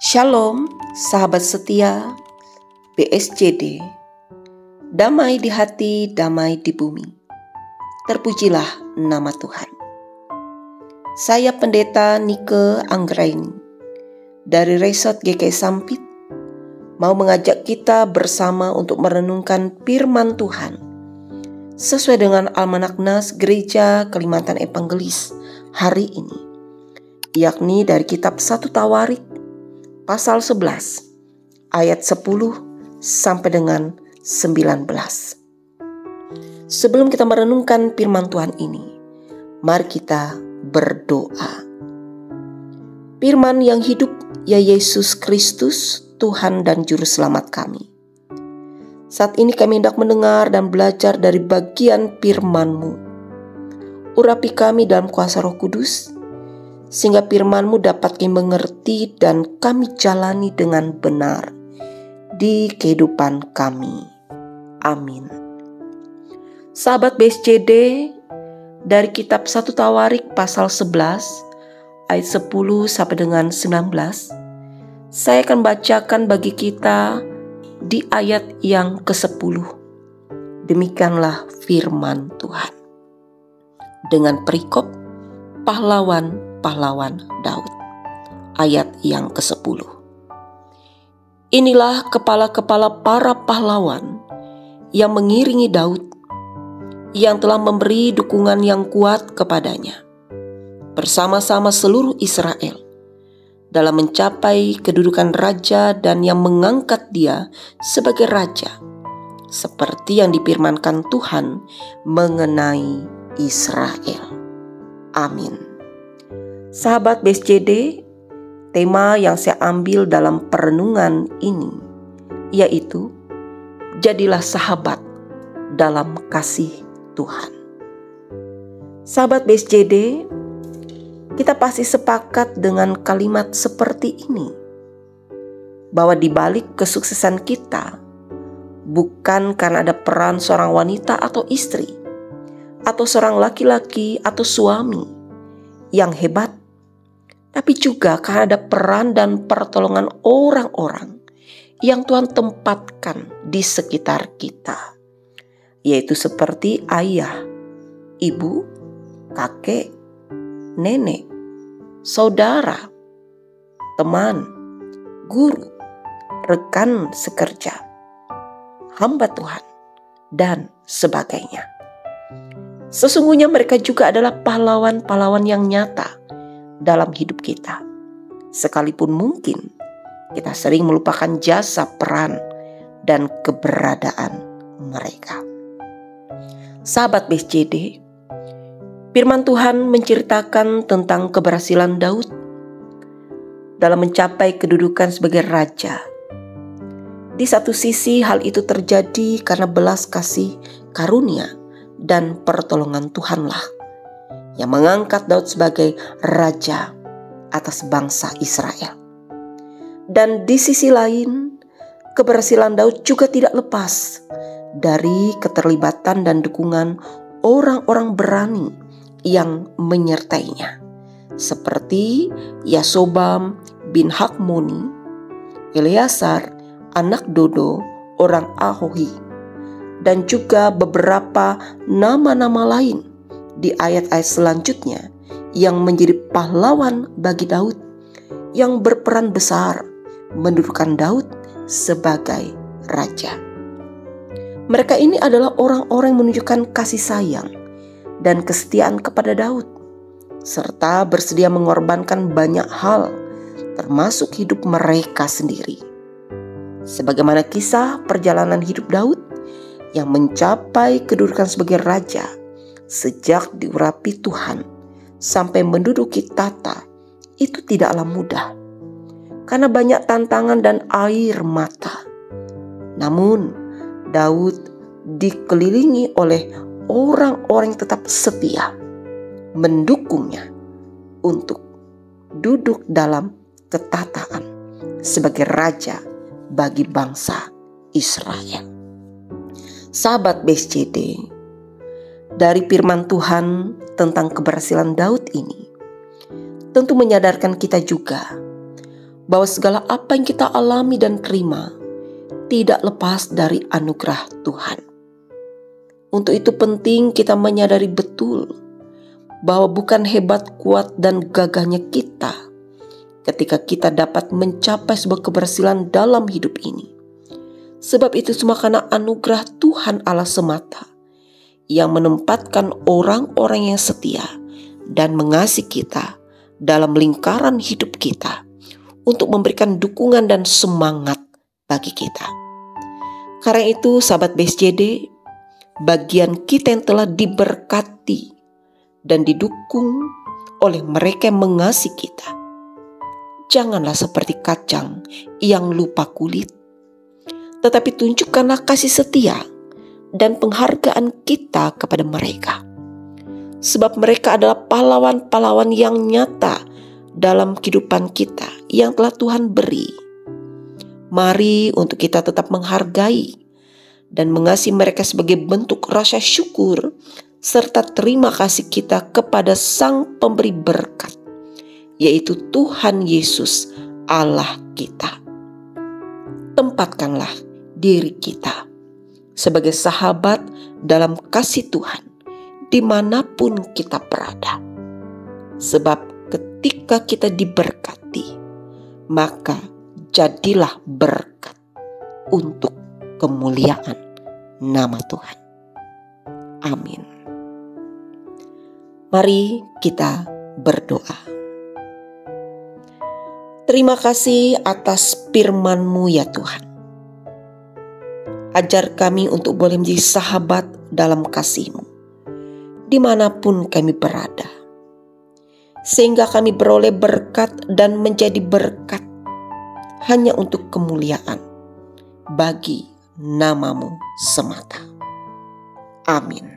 Shalom, sahabat setia BSJD. Damai di hati, damai di bumi. Terpujilah nama Tuhan. Saya Pendeta Nike Anggraini dari Resort GKI Sampit mau mengajak kita bersama untuk merenungkan firman Tuhan sesuai dengan Almanak Nas Gereja Kalimantan Evangelis hari ini, yakni dari kitab 1 Tawarik pasal 11 ayat 10 sampai dengan 19. Sebelum kita merenungkan firman Tuhan ini, mari kita berdoa. Firman yang hidup, ya Yesus Kristus, Tuhan dan Juru Selamat kami. Saat ini kami hendak mendengar dan belajar dari bagian firman-Mu. Urapi kami dalam kuasa Roh Kudus, sehingga firman-Mu dapat kami mengerti dan kami jalani dengan benar di kehidupan kami. Amin. Sahabat BSJD, dari kitab 1 Tawarik pasal 11 ayat 10 sampai dengan 19, saya akan bacakan bagi kita di ayat yang ke-10. Demikianlah firman Tuhan. Dengan perikop pahlawan Daud. Ayat yang ke-10. Inilah kepala-kepala para pahlawan yang mengiringi Daud, yang telah memberi dukungan yang kuat kepadanya, bersama-sama seluruh Israel, dalam mencapai kedudukan raja dan yang mengangkat dia sebagai raja, seperti yang difirmankan Tuhan mengenai Israel. Amin. Sahabat BSJD, tema yang saya ambil dalam perenungan ini yaitu jadilah sahabat dalam kasih Tuhan. Sahabat BSJD, kita pasti sepakat dengan kalimat seperti ini, bahwa di balik kesuksesan kita bukan karena ada peran seorang wanita atau istri, atau seorang laki-laki atau suami yang hebat, tapi juga karena ada peran dan pertolongan orang-orang yang Tuhan tempatkan di sekitar kita, yaitu seperti ayah, ibu, kakek, nenek, saudara, teman, guru, rekan sekerja, hamba Tuhan, dan sebagainya. Sesungguhnya mereka juga adalah pahlawan-pahlawan yang nyata dalam hidup kita. Sekalipun mungkin kita sering melupakan jasa, peran, dan keberadaan mereka. Sahabat BSJD, firman Tuhan menceritakan tentang keberhasilan Daud dalam mencapai kedudukan sebagai raja. Di satu sisi hal itu terjadi karena belas kasih karunia dan pertolongan Tuhanlah yang mengangkat Daud sebagai raja atas bangsa Israel. Dan di sisi lain, keberhasilan Daud juga tidak lepas dari keterlibatan dan dukungan orang-orang berani yang menyertainya, seperti Yasobam bin Hakmoni, Eleazar anak Dodo orang Ahohi, dan juga beberapa nama-nama lain di ayat-ayat selanjutnya yang menjadi pahlawan bagi Daud, yang berperan besar mendudukan Daud sebagai raja. Mereka ini adalah orang-orang yang menunjukkan kasih sayang dan kesetiaan kepada Daud, serta bersedia mengorbankan banyak hal, termasuk hidup mereka sendiri. Sebagaimana kisah perjalanan hidup Daud yang mencapai kedudukan sebagai raja sejak diurapi Tuhan sampai menduduki tahta, itu tidaklah mudah, karena banyak tantangan dan air mata. Namun Daud dikelilingi oleh orang-orang yang tetap setia mendukungnya untuk duduk dalam ketataan sebagai raja bagi bangsa Israel. Sahabat BSJD, dari firman Tuhan tentang keberhasilan Daud ini tentu menyadarkan kita juga bahwa segala apa yang kita alami dan terima tidak lepas dari anugerah Tuhan. Untuk itu penting kita menyadari betul bahwa bukan hebat, kuat, dan gagahnya kita ketika kita dapat mencapai sebuah keberhasilan dalam hidup ini. Sebab itu semua karena anugerah Tuhan Allah semata yang menempatkan orang-orang yang setia dan mengasihi kita dalam lingkaran hidup kita untuk memberikan dukungan dan semangat bagi kita. Karena itu sahabat BSJD, bagian kita yang telah diberkati dan didukung oleh mereka yang mengasihi kita, janganlah seperti kacang yang lupa kulit, tetapi tunjukkanlah kasih setia dan penghargaan kita kepada mereka. Sebab mereka adalah pahlawan-pahlawan yang nyata dalam kehidupan kita yang telah Tuhan beri. Mari untuk kita tetap menghargai dan mengasihi mereka sebagai bentuk rasa syukur serta terima kasih kita kepada Sang Pemberi berkat, yaitu Tuhan Yesus Allah kita. Tempatkanlah diri kita sebagai sahabat dalam kasih Tuhan dimanapun kita berada. Sebab ketika kita diberkati, maka jadilah berkat untuk kemuliaan nama Tuhan. Amin. Mari kita berdoa. Terima kasih atas firman-Mu ya Tuhan. Ajar kami untuk boleh menjadi sahabat dalam kasih-Mu dimanapun kami berada, sehingga kami beroleh berkat dan menjadi berkat hanya untuk kemuliaan bagi nama-Mu semata. Amin.